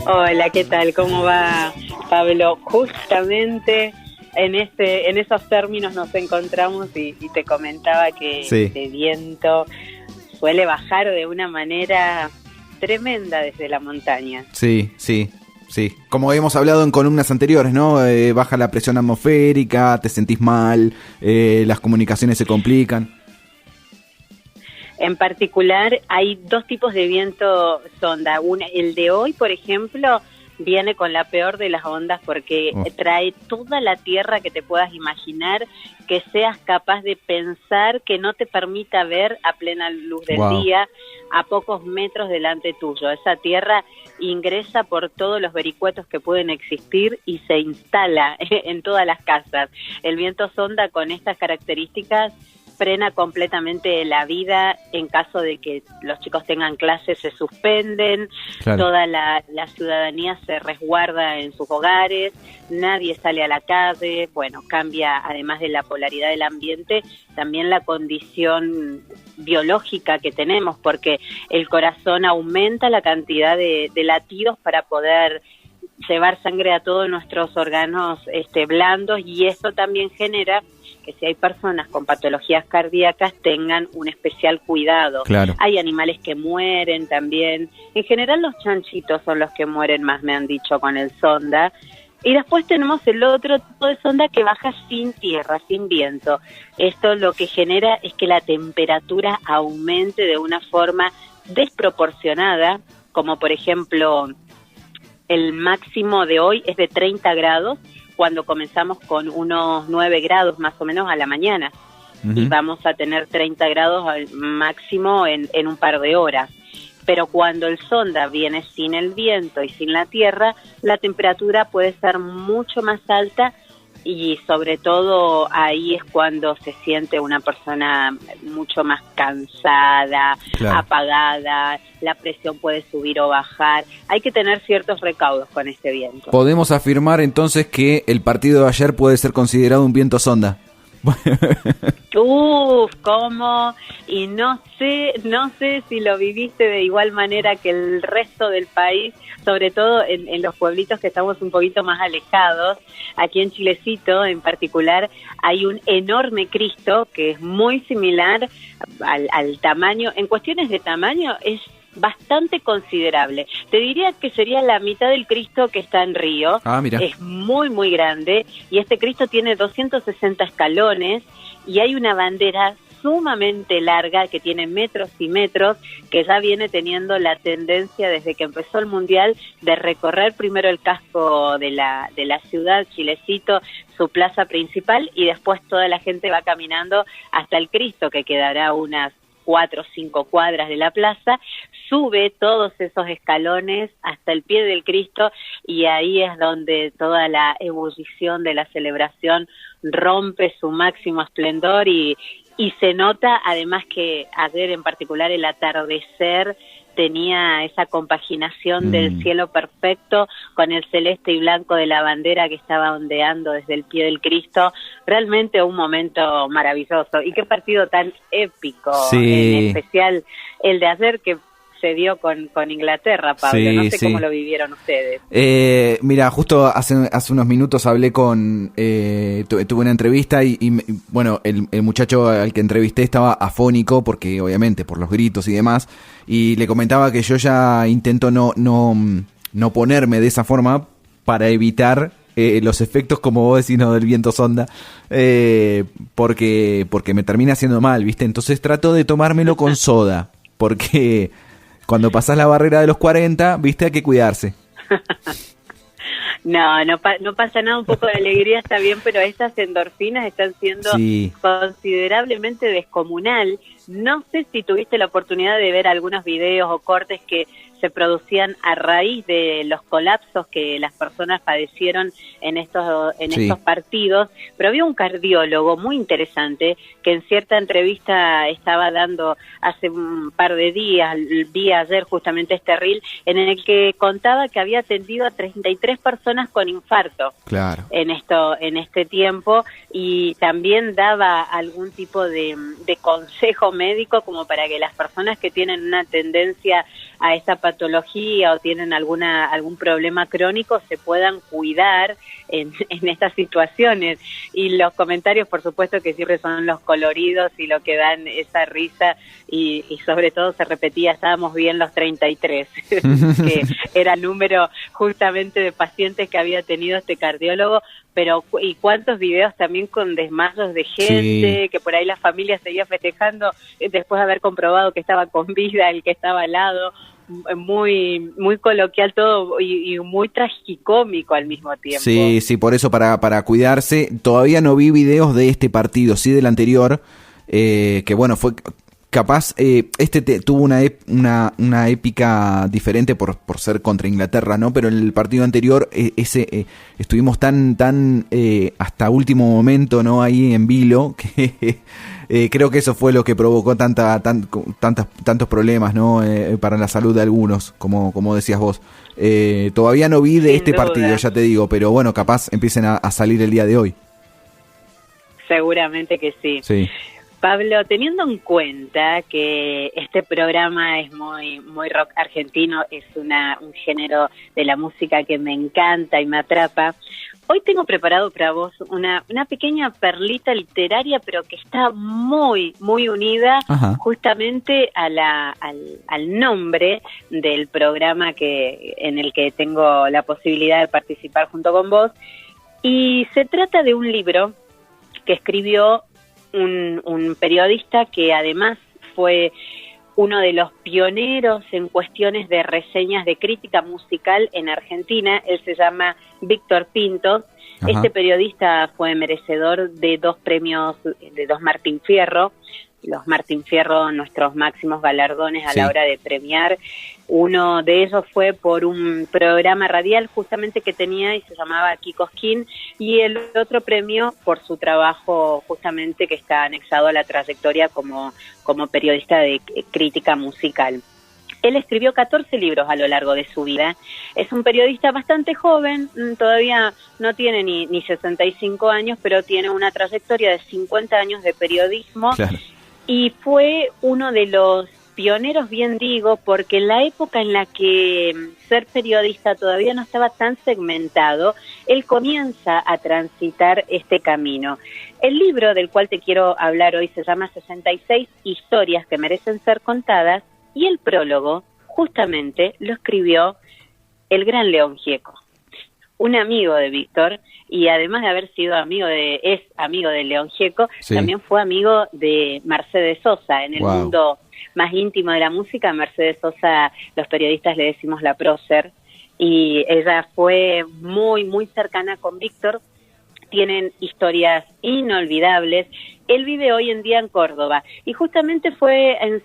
Hola, ¿qué tal? ¿Cómo va, Pablo? Justamente en esos términos nos encontramos y te comentaba que Sí. este viento suele bajar de una manera tremenda desde la montaña. Sí. Como hemos hablado en columnas anteriores, ¿no? Baja la presión atmosférica, te sentís mal, las comunicaciones se complican. En particular, hay dos tipos de viento sonda. El de hoy, por ejemplo, viene con la peor de las ondas porque trae toda la tierra que te puedas imaginar, que seas capaz de pensar, que no te permita ver a plena luz del día, a pocos metros delante tuyo. Esa tierra ingresa por todos los vericuetos que pueden existir y se instala en todas las casas. El viento sonda con estas características frena completamente la vida en caso de que los chicos tengan clases, se suspenden, Claro. Toda la ciudadanía se resguarda en sus hogares, nadie sale a la calle, bueno, cambia además de la polaridad del ambiente, también la condición biológica que tenemos, porque el corazón aumenta la cantidad de latidos para poder llevar sangre a todos nuestros órganos blandos, y eso también genera que si hay personas con patologías cardíacas tengan un especial cuidado. Claro. Hay animales que mueren también. En general los chanchitos son los que mueren más, me han dicho, con el sonda. Y después tenemos el otro tipo de sonda que baja sin tierra, sin viento. Esto lo que genera es que la temperatura aumente de una forma desproporcionada, como por ejemplo el máximo de hoy es de 30 grados, cuando comenzamos con unos 9 grados más o menos a la mañana. Y vamos a tener 30 grados al máximo en un par de horas. Pero cuando el sonda viene sin el viento y sin la tierra, la temperatura puede ser mucho más alta, y sobre todo ahí es cuando se siente una persona mucho más cansada, Claro. apagada, la presión puede subir o bajar. Hay que tener ciertos recaudos con este viento. Podemos afirmar entonces que el partido de ayer puede ser considerado un viento sonda. ¿Cómo? Y no sé si lo viviste de igual manera que el resto del país, sobre todo en los pueblitos que estamos un poquito más alejados. Aquí en Chilecito, en particular, hay un enorme Cristo que es muy similar al tamaño. En cuestiones de tamaño es bastante considerable. Te diría que sería la mitad del Cristo que está en Río. Ah, mira. Es muy, muy grande, y este Cristo tiene 260 escalones, y hay una bandera sumamente larga que tiene metros y metros, que ya viene teniendo la tendencia desde que empezó el Mundial de recorrer primero el casco de la ciudad, Chilecito, su plaza principal, y después toda la gente va caminando hasta el Cristo, que quedará unas 4 o 5 cuadras de la plaza, sube todos esos escalones hasta el pie del Cristo, y ahí es donde toda la ebullición de la celebración rompe su máximo esplendor, y se nota además que ayer en particular el atardecer tenía esa compaginación del cielo perfecto con el celeste y blanco de la bandera que estaba ondeando desde el pie del Cristo. Realmente un momento maravilloso. Y qué partido tan épico, Sí. en especial el de ayer, que se dio con Inglaterra, Pablo. Sí, no sé sí. cómo lo vivieron ustedes. Mira, justo hace unos minutos hablé con... tuve una entrevista y bueno, el muchacho al que entrevisté estaba afónico porque obviamente por los gritos y demás, y le comentaba que yo ya intento no ponerme de esa forma para evitar los efectos, como vos decís, ¿no?, del viento sonda, porque me termina haciendo mal, ¿viste? Entonces trato de tomármelo con soda, porque cuando pasás la barrera de los 40, ¿viste? Hay que cuidarse. No pasa nada, un poco de alegría está bien, pero estas endorfinas están siendo considerablemente descomunal. No sé si tuviste la oportunidad de ver algunos videos o cortes que se producían a raíz de los colapsos que las personas padecieron en estos partidos, pero había un cardiólogo muy interesante que en cierta entrevista estaba dando hace un par de días, vi ayer justamente este reel, en el que contaba que había atendido a 33 personas con infarto. Claro. En este tiempo, y también daba algún tipo de consejo médico como para que las personas que tienen una tendencia a esta patología patología o tienen algún problema crónico se puedan cuidar en estas situaciones. Y los comentarios, por supuesto, que siempre son los coloridos y lo que dan esa risa, y sobre todo se repetía, estábamos bien los 33, que era el número justamente de pacientes que había tenido este cardiólogo. Pero y cuántos videos también con desmayos de gente, que por ahí la familia seguía festejando después de haber comprobado que estaba con vida el que estaba al lado. Muy muy coloquial todo y muy tragicómico al mismo tiempo. Sí, por eso para cuidarse. Todavía no vi videos de este partido, sí del anterior, que bueno, fue capaz, tuvo una épica diferente por ser contra Inglaterra, ¿no? Pero en el partido anterior estuvimos tan hasta último momento, ¿no? Ahí en vilo, que creo que eso fue lo que provocó tantos problemas, ¿no? Para la salud de algunos, como decías vos. Todavía no vi de este partido, ya te digo, pero bueno, capaz empiecen a salir el día de hoy. Seguramente que sí. Sí. Pablo, teniendo en cuenta que este programa es muy rock argentino, es un género de la música que me encanta y me atrapa, hoy tengo preparado para vos una pequeña perlita literaria, pero que está muy unida justamente al nombre del programa en el que tengo la posibilidad de participar junto con vos. Y se trata de un libro que escribió un periodista que además fue uno de los pioneros en cuestiones de reseñas de crítica musical en Argentina. Él se llama Víctor Pinto. Ajá. Este periodista fue merecedor de 2 premios, de 2 Martín Fierro. Los Martín Fierro, nuestros máximos galardones a la hora de premiar. Uno de ellos fue por un programa radial justamente que tenía y se llamaba Kikoskin, y el otro premio por su trabajo justamente que está anexado a la trayectoria como periodista de crítica musical. Él escribió 14 libros a lo largo de su vida. Es un periodista bastante joven, todavía no tiene ni 65 años, pero tiene una trayectoria de 50 años de periodismo. Claro. Y fue uno de los pioneros, bien digo, porque en la época en la que ser periodista todavía no estaba tan segmentado, él comienza a transitar este camino. El libro del cual te quiero hablar hoy se llama 66 historias que merecen ser contadas, y el prólogo justamente lo escribió el gran León Gieco, un amigo de Víctor, y además de haber sido amigo de León Gieco, también fue amigo de Mercedes Sosa. En el mundo más íntimo de la música, Mercedes Sosa, los periodistas le decimos la prócer, y ella fue muy cercana con Víctor. Tienen historias inolvidables. Él vive hoy en día en Córdoba y justamente fue en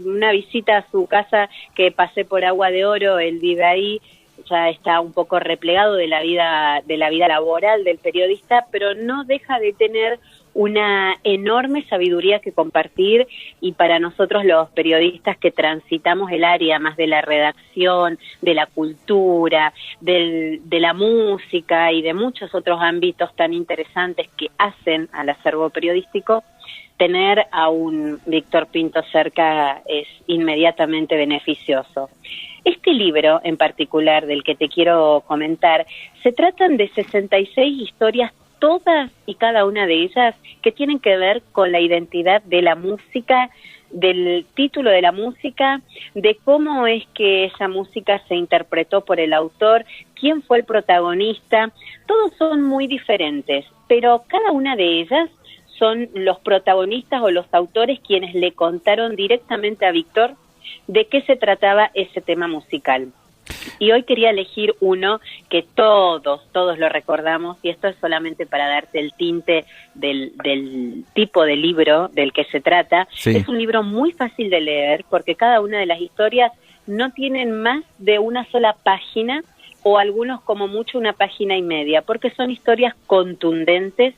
una visita a su casa que pasé por Agua de Oro. Él vive ahí, ya está un poco replegado de la vida laboral del periodista, pero no deja de tener una enorme sabiduría que compartir, y para nosotros los periodistas que transitamos el área más de la redacción, de la cultura, de la música y de muchos otros ámbitos tan interesantes que hacen al acervo periodístico, tener a un Víctor Pinto cerca es inmediatamente beneficioso. Este libro en particular del que te quiero comentar, se tratan de 66 historias, todas y cada una de ellas que tienen que ver con la identidad de la música, del título de la música, de cómo es que esa música se interpretó por el autor, quién fue el protagonista. Todos son muy diferentes, pero cada una de ellas son los protagonistas o los autores quienes le contaron directamente a Víctor de qué se trataba ese tema musical. Y hoy quería elegir uno que todos lo recordamos, y esto es solamente para darte el tinte del tipo de libro del que se trata. Sí. Es un libro muy fácil de leer porque cada una de las historias no tienen más de una sola página, o algunos como mucho 1,5 páginas, porque son historias contundentes,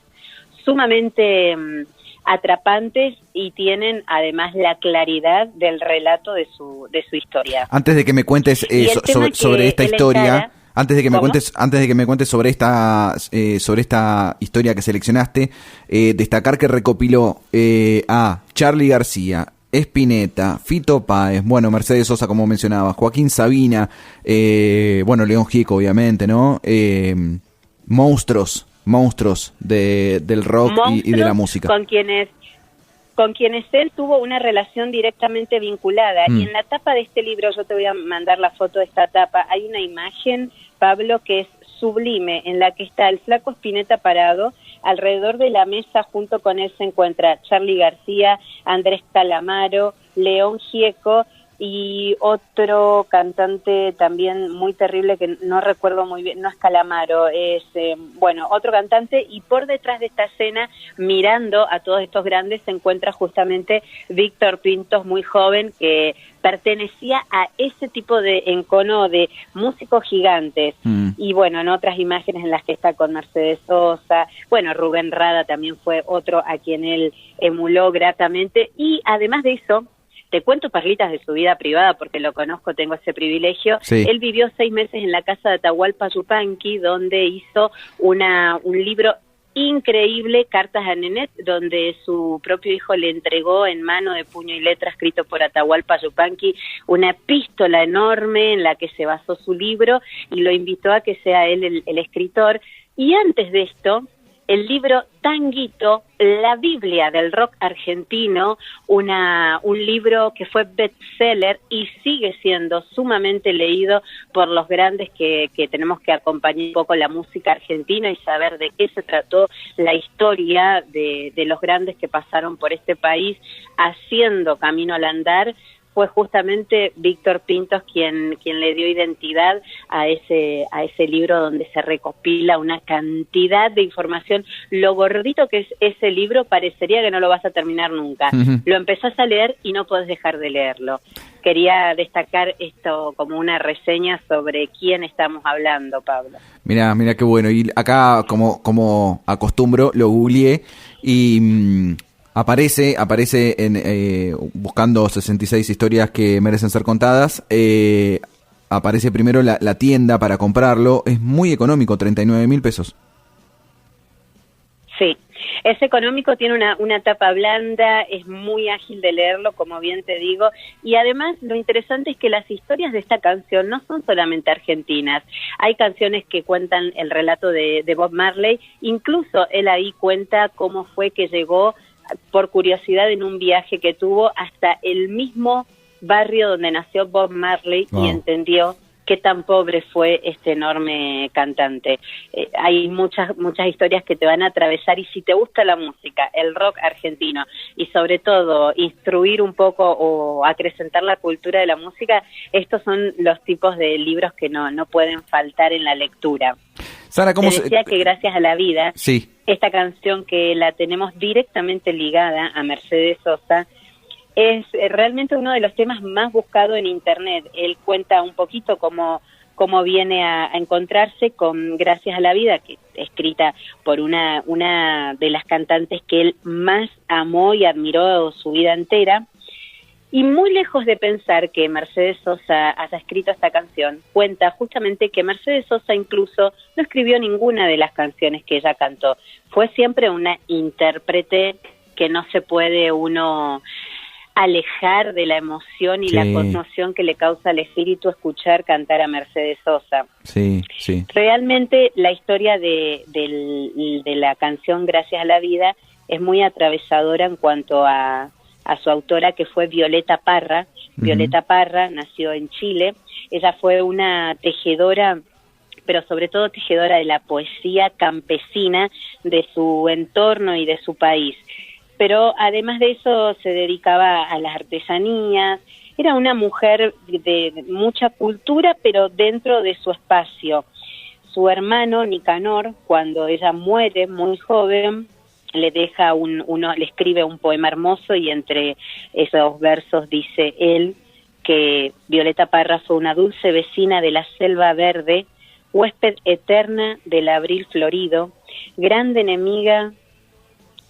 sumamente atrapantes, y tienen además la claridad del relato de su historia. Antes de que me cuentes sobre esta historia, antes de que me cuentes sobre esta historia que seleccionaste, destacar que recopiló a Charly García, Spinetta, Fito Páez, bueno, Mercedes Sosa, como mencionaba, Joaquín Sabina, bueno, León Gieco, obviamente, ¿no? Monstruos del rock y de la música. Con quienes él tuvo una relación directamente vinculada. Y en la tapa de este libro, yo te voy a mandar la foto de esta tapa, hay una imagen, Pablo, que es sublime, en la que está el flaco Spinetta parado. Alrededor de la mesa, junto con él, se encuentra Charly García, Andrés Calamaro, León Gieco y otro cantante también muy terrible que no recuerdo muy bien, no es Calamaro, es, bueno, otro cantante, y por detrás de esta escena, mirando a todos estos grandes, se encuentra justamente Víctor Pintos, muy joven, que pertenecía a ese tipo de encono de músicos gigantes. Y bueno, en otras imágenes en las que está con Mercedes Sosa, bueno, Rubén Rada también fue otro a quien él emuló gratamente, y además de eso, te cuento perlitas de su vida privada porque lo conozco, tengo ese privilegio. Sí. Él vivió 6 meses en la casa de Atahualpa Yupanqui, donde hizo un libro increíble, Cartas a Nenet, donde su propio hijo le entregó en mano de puño y letra, escrito por Atahualpa Yupanqui, una epístola enorme en la que se basó su libro y lo invitó a que sea él el escritor. Y antes de esto, el libro Tanguito, la Biblia del rock argentino, un libro que fue bestseller y sigue siendo sumamente leído por los grandes que tenemos que acompañar un poco la música argentina y saber de qué se trató la historia de los grandes que pasaron por este país haciendo camino al andar. Fue justamente Víctor Pintos quien le dio identidad a ese libro, donde se recopila una cantidad de información. Lo gordito que es ese libro, parecería que no lo vas a terminar nunca. Lo empezás a leer y no podés dejar de leerlo. Quería destacar esto como una reseña sobre quién estamos hablando, Pablo. Mira qué bueno. Y acá, como acostumbro, lo googleé y Aparece en buscando 66 historias que merecen ser contadas. Aparece primero la tienda para comprarlo. Es muy económico, 39.000 pesos. Sí, es económico, tiene una tapa blanda, es muy ágil de leerlo, como bien te digo, y además lo interesante es que las historias de esta canción no son solamente argentinas. Hay canciones que cuentan el relato de Bob Marley, incluso él ahí cuenta cómo fue que llegó por curiosidad en un viaje que tuvo hasta el mismo barrio donde nació Bob Marley y entendió qué tan pobre fue este enorme cantante. Hay muchas historias que te van a atravesar, y si te gusta la música, el rock argentino, y sobre todo instruir un poco o acrecentar la cultura de la música, estos son los tipos de libros que no pueden faltar en la lectura. Sara, ¿cómo te decía que Gracias a la Vida, sí, esta canción que la tenemos directamente ligada a Mercedes Sosa, es realmente uno de los temas más buscados en Internet. Él cuenta un poquito cómo viene a encontrarse con Gracias a la Vida, que es escrita por una de las cantantes que él más amó y admiró su vida entera. Y muy lejos de pensar que Mercedes Sosa haya escrito esta canción, cuenta justamente que Mercedes Sosa incluso no escribió ninguna de las canciones que ella cantó. Fue siempre una intérprete que no se puede uno alejar de la emoción y la conmoción que le causa al espíritu escuchar cantar a Mercedes Sosa. Sí. Realmente la historia de la canción Gracias a la Vida es muy atravesadora en cuanto a su autora, que fue Violeta Parra. Violeta Parra nació en Chile. Ella fue una tejedora, pero sobre todo tejedora de la poesía campesina de su entorno y de su país. Pero además de eso se dedicaba a las artesanías. Era una mujer de mucha cultura, pero dentro de su espacio. Su hermano Nicanor, cuando ella muere muy joven, le deja le escribe un poema hermoso, y entre esos versos dice él que Violeta Parra fue una dulce vecina de la selva verde, huésped eterna del abril florido, grande enemiga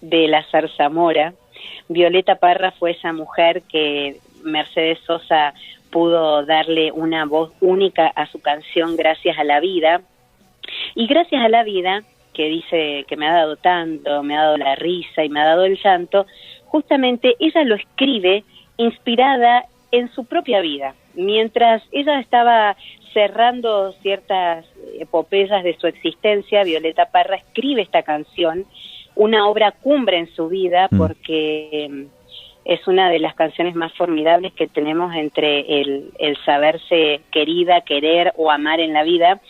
de la zarzamora. Violeta Parra fue esa mujer que Mercedes Sosa pudo darle una voz única a su canción Gracias a la Vida. Y Gracias a la Vida, que dice que me ha dado tanto, me ha dado la risa y me ha dado el llanto, justamente ella lo escribe inspirada en su propia vida. Mientras ella estaba cerrando ciertas epopeyas de su existencia, Violeta Parra escribe esta canción, una obra cumbre en su vida, porque es una de las canciones más formidables que tenemos entre el saberse querida, querer o amar en la vida.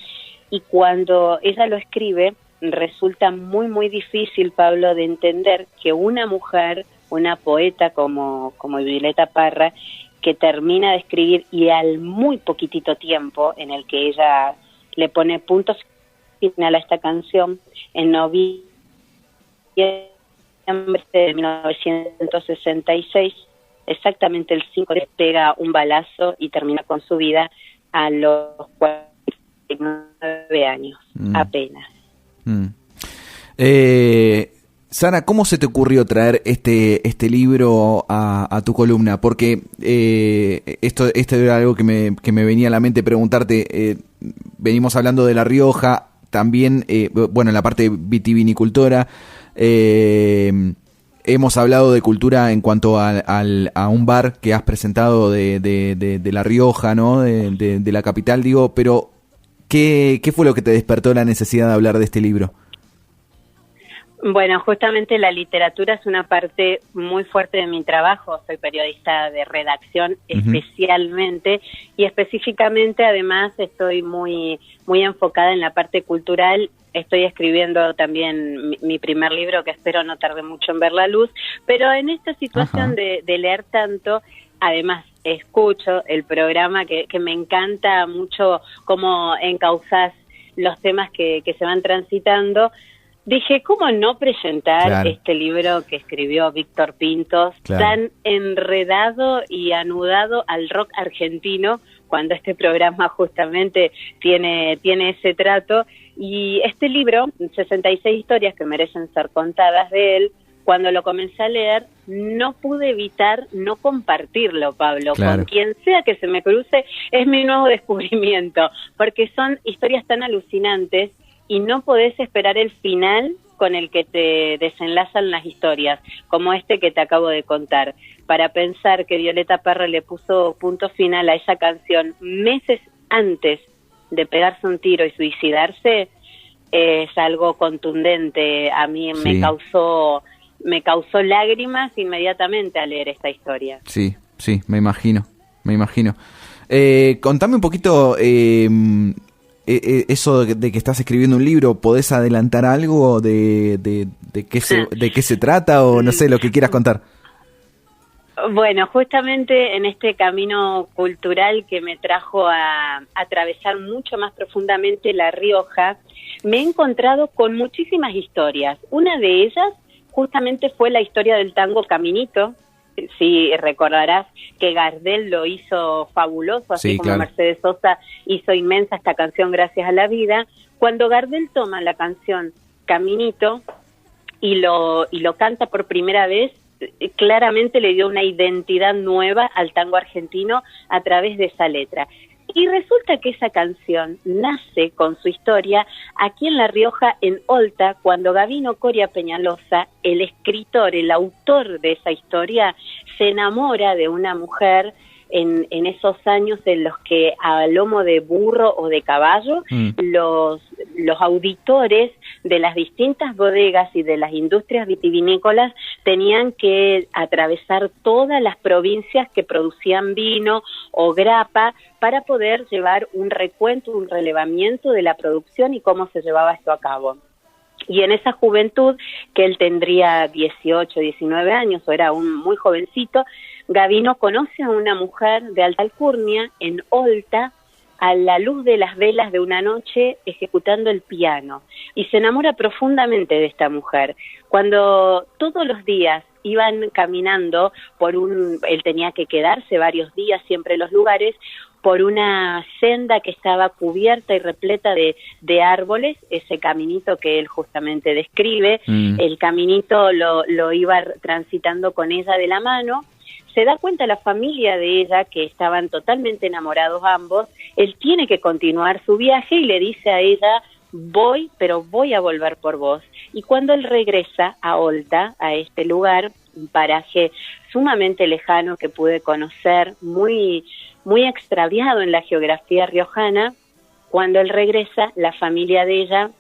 Y cuando ella lo escribe, resulta muy, muy difícil, Pablo, de entender que una mujer, una poeta como Violeta Parra, que termina de escribir y al muy poquitito tiempo en el que ella le pone punto final a esta canción, en noviembre de 1966, exactamente el 5, le pega un balazo y termina con su vida a los 49 años, apenas. Sara, ¿cómo se te ocurrió traer este libro a tu columna? Porque esto era algo que me venía a la mente preguntarte. Venimos hablando de La Rioja, también, bueno, en la parte vitivinicultora. Hemos hablado de cultura en cuanto a un bar que has presentado de La Rioja, ¿no? De la capital, digo, pero ¿qué fue lo que te despertó la necesidad de hablar de este libro? Bueno, justamente la literatura es una parte muy fuerte de mi trabajo. Soy periodista de redacción especialmente, y específicamente además estoy muy enfocada en la parte cultural. Estoy escribiendo también mi primer libro, que espero no tarde mucho en ver la luz, pero en esta situación de leer tanto, además escucho el programa que me encanta mucho cómo encauzás los temas que se van transitando. Dije, ¿cómo no presentar este libro que escribió Víctor Pintos, tan enredado y anudado al rock argentino, cuando este programa justamente tiene ese trato? Y este libro, 66 historias que merecen ser contadas de él, cuando lo comencé a leer, no pude evitar no compartirlo, Pablo. Con quien sea que se me cruce, es mi nuevo descubrimiento, porque son historias tan alucinantes y no podés esperar el final con el que te desenlazan las historias, como este que te acabo de contar. Para pensar que Violeta Parra le puso punto final a esa canción meses antes de pegarse un tiro y suicidarse, es algo contundente. A mí me causó lágrimas inmediatamente al leer esta historia. Sí, me imagino. Contame un poquito... eso de que estás escribiendo un libro, ¿podés adelantar algo de qué se trata, o no sé, lo que quieras contar? Bueno, justamente en este camino cultural que me trajo a atravesar mucho más profundamente La Rioja, me he encontrado con muchísimas historias. Una de ellas justamente fue la historia del tango Caminito. Sí, recordarás que Gardel lo hizo fabuloso, así como Mercedes Sosa hizo inmensa esta canción Gracias a la Vida. Cuando Gardel toma la canción Caminito y lo canta por primera vez, claramente le dio una identidad nueva al tango argentino a través de esa letra. Y resulta que esa canción nace con su historia aquí en La Rioja, en Olta, cuando Gabino Coria Peñalosa, el escritor, el autor de esa historia, se enamora de una mujer en esos años en los que a lomo de burro o de caballo los auditores de las distintas bodegas y de las industrias vitivinícolas tenían que atravesar todas las provincias que producían vino o grapa para poder llevar un recuento, un relevamiento de la producción y cómo se llevaba esto a cabo. Y en esa juventud, que él tendría 18, 19 años, o era un muy jovencito, Gabino conoce a una mujer de alta alcurnia en Olta, a la luz de las velas de una noche, ejecutando el piano, y se enamora profundamente de esta mujer. Cuando todos los días iban caminando él tenía que quedarse varios días siempre en los lugares, por una senda que estaba cubierta y repleta de árboles, ese caminito que él justamente describe, el caminito lo iba transitando con ella de la mano. Se da cuenta la familia de ella que estaban totalmente enamorados ambos. Él tiene que continuar su viaje y le dice a ella, pero voy a volver por vos. Y cuando él regresa a Olta, a este lugar, un paraje sumamente lejano que pude conocer, muy, muy extraviado en la geografía riojana. Cuando él regresa, la familia de ella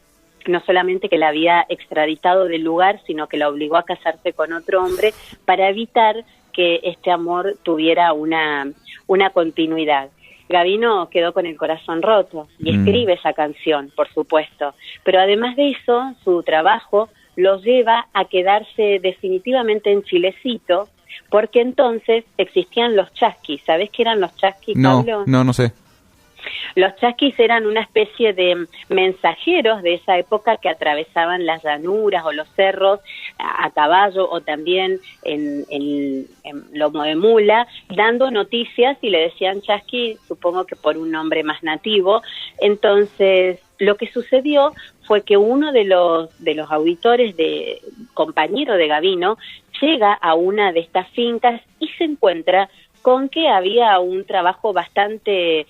no solamente que la había extraditado del lugar, sino que la obligó a casarse con otro hombre para evitar que este amor tuviera una continuidad. Gavino quedó con el corazón roto y escribe esa canción, por supuesto. Pero además de eso, su trabajo lo lleva a quedarse definitivamente en Chilecito, porque entonces existían los chasquis. ¿Sabés qué eran los chasquis, Pablo? No sé. Los chasquis eran una especie de mensajeros de esa época que atravesaban las llanuras o los cerros a caballo o también en lomo de mula, dando noticias, y le decían chasqui, supongo que por un nombre más nativo. Entonces, lo que sucedió fue que uno de los auditores, compañero de Gavino, llega a una de estas fincas y se encuentra con que había un trabajo bastante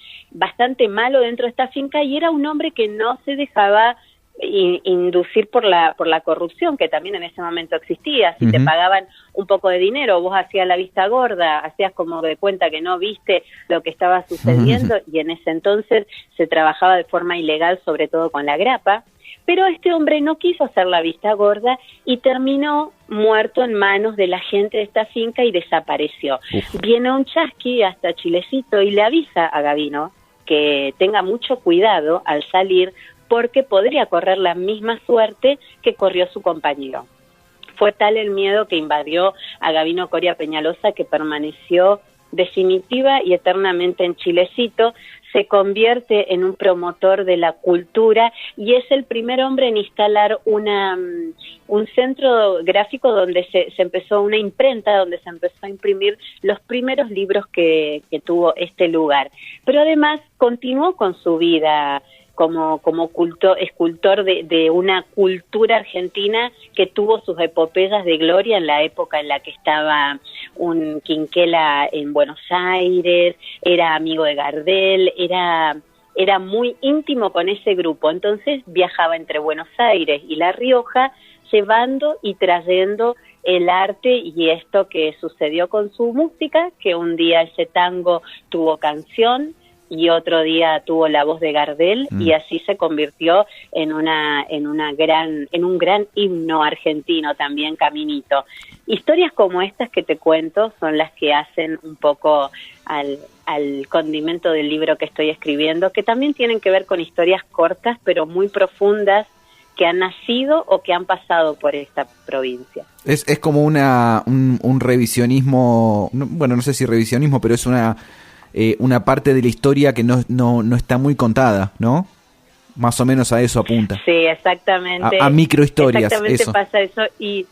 malo dentro de esta finca, y era un hombre que no se dejaba inducir por la corrupción que también en ese momento existía. Si te pagaban un poco de dinero, vos hacías la vista gorda, hacías como de cuenta que no viste lo que estaba sucediendo, y en ese entonces se trabajaba de forma ilegal, sobre todo con la grapa. Pero este hombre no quiso hacer la vista gorda y terminó muerto en manos de la gente de esta finca y desapareció. Viene un chasqui hasta Chilecito y le avisa a Gavino que tenga mucho cuidado al salir, porque podría correr la misma suerte que corrió su compañero. Fue tal el miedo que invadió a Gavino Coria Peñalosa que permaneció definitiva y eternamente en Chilecito. Se convierte en un promotor de la cultura y es el primer hombre en instalar un centro gráfico donde se empezó, una imprenta donde se empezó a imprimir los primeros libros que tuvo este lugar. Pero además continuó con su vida como escultor de una cultura argentina que tuvo sus epopeyas de gloria en la época en la que estaba un Quinquela en Buenos Aires, era amigo de Gardel, era muy íntimo con ese grupo. Entonces viajaba entre Buenos Aires y La Rioja, llevando y trayendo el arte y esto que sucedió con su música, que un día ese tango tuvo canción y otro día tuvo la voz de Gardel, y así se convirtió en un gran himno argentino también, Caminito. Historias como estas que te cuento son las que hacen un poco al condimento del libro que estoy escribiendo, que también tienen que ver con historias cortas pero muy profundas que han nacido o que han pasado por esta provincia. Es como un revisionismo, bueno, no sé si revisionismo, pero es una parte de la historia que no está muy contada, ¿no? Más o menos a eso apunta. Sí, exactamente. A microhistorias. Exactamente, eso pasa eso. Y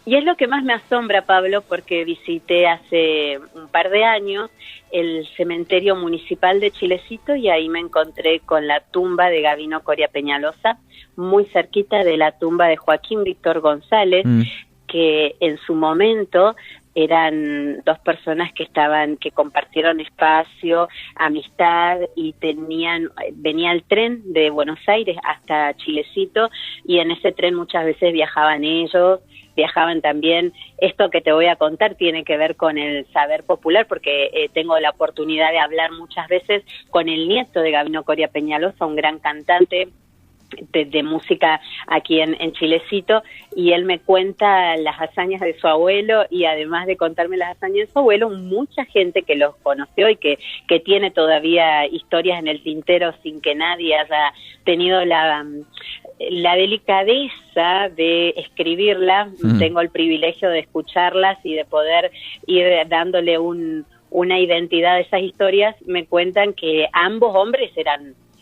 es lo que más me asombra, Pablo, porque visité hace un par de años el cementerio municipal de Chilecito y ahí me encontré con la tumba de Gavino Coria Peñalosa, muy cerquita de la tumba de Joaquín Víctor González, que en su momento eran dos personas que compartieron espacio, amistad, y venía el tren de Buenos Aires hasta Chilecito, y en ese tren muchas veces viajaban ellos, viajaban también. Esto que te voy a contar tiene que ver con el saber popular, porque tengo la oportunidad de hablar muchas veces con el nieto de Gavino Coria Peñalosa, un gran cantante de música aquí en Chilecito, y él me cuenta las hazañas de su abuelo, y además de contarme las hazañas de su abuelo, mucha gente que los conoció y que tiene todavía historias en el tintero sin que nadie haya tenido la delicadeza de escribirla. Tengo el privilegio de escucharlas y de poder ir dándole una identidad a esas historias. Me cuentan que ambos hombres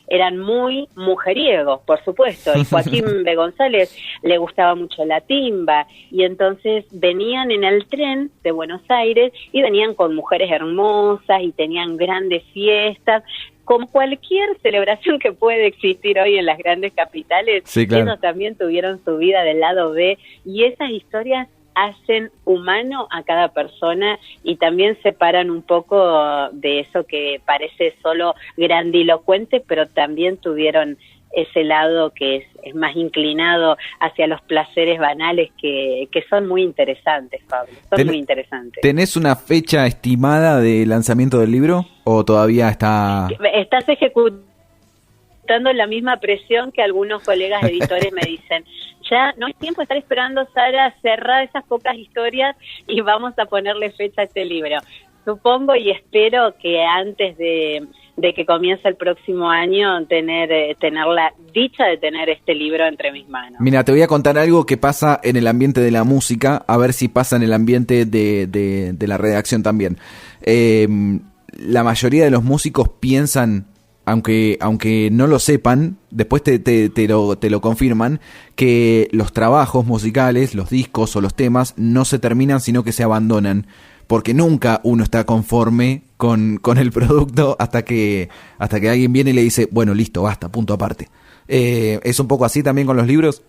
eran muy mujeriegos, por supuesto, y Joaquín B. González le gustaba mucho la timba, y entonces venían en el tren de Buenos Aires y venían con mujeres hermosas y tenían grandes fiestas, como cualquier celebración que puede existir hoy en las grandes capitales. Sí, claro. Ellos también tuvieron su vida del lado B, y esas historias hacen humano a cada persona y también separan un poco de eso que parece solo grandilocuente, pero también tuvieron ese lado que es es más inclinado hacia los placeres banales que son muy interesantes, Pablo, son muy interesantes. ¿Tenés una fecha estimada de lanzamiento del libro o todavía está...? Estás ejecutando la misma presión que algunos colegas editores me dicen. Ya no hay tiempo de estar esperando, Sara, cerrar esas pocas historias y vamos a ponerle fecha a este libro. Supongo y espero que antes de que comience el próximo año tener la dicha de tener este libro entre mis manos. Mira, te voy a contar algo que pasa en el ambiente de la música, a ver si pasa en el ambiente de la redacción también. La mayoría de los músicos piensan, aunque no lo sepan, después te lo confirman, que los trabajos musicales, los discos o los temas no se terminan, sino que se abandonan, porque nunca uno está conforme con el producto hasta que alguien viene y le dice, bueno, listo, basta, punto aparte. ¿Es un poco así también con los libros?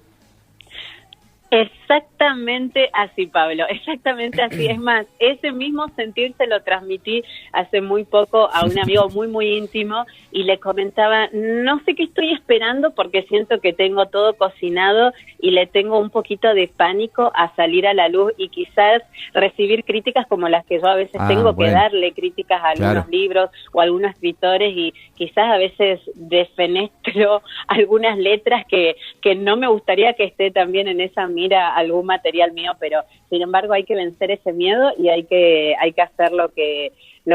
Exactamente así, Pablo, exactamente así. Es más, ese mismo sentir se lo transmití hace muy poco a un amigo muy, muy íntimo y le comentaba, no sé qué estoy esperando porque siento que tengo todo cocinado y le tengo un poquito de pánico a salir a la luz y quizás recibir críticas como las que yo a veces tengo que darle críticas a algunos libros o a algunos escritores y quizás a veces desfenestro algunas letras que no me gustaría que esté también en esa mira algún material mío, pero sin embargo hay que vencer ese miedo y hay que hacer lo que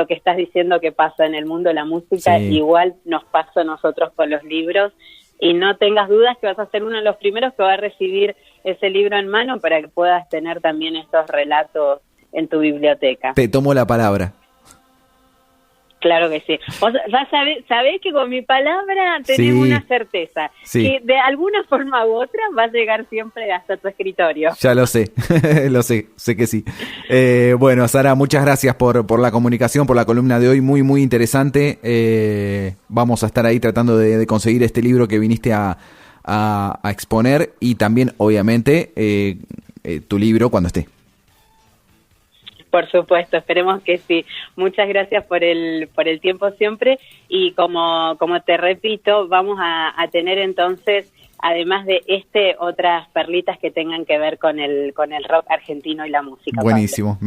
estás diciendo que pasa en el mundo de la música, igual nos pasa a nosotros con los libros, y no tengas dudas que vas a ser uno de los primeros que va a recibir ese libro en mano para que puedas tener también estos relatos en tu biblioteca. Te tomo la palabra. Claro que sí. Vos ya sabés que con mi palabra tenés una certeza, que de alguna forma u otra va a llegar siempre hasta tu escritorio. Ya lo sé, sé que sí. Bueno, Sara, muchas gracias por la comunicación, por la columna de hoy, muy, muy interesante. Vamos a estar ahí tratando de conseguir este libro que viniste a exponer y también, obviamente, tu libro cuando esté. Por supuesto, esperemos que sí. Muchas gracias por el tiempo siempre y como te repito, vamos a tener entonces, además de otras perlitas que tengan que ver con el rock argentino y la música. Buenísimo, Pablo.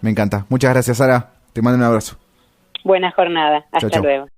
Me encanta. Muchas gracias, Sara. Te mando un abrazo. Buena jornada. Hasta luego.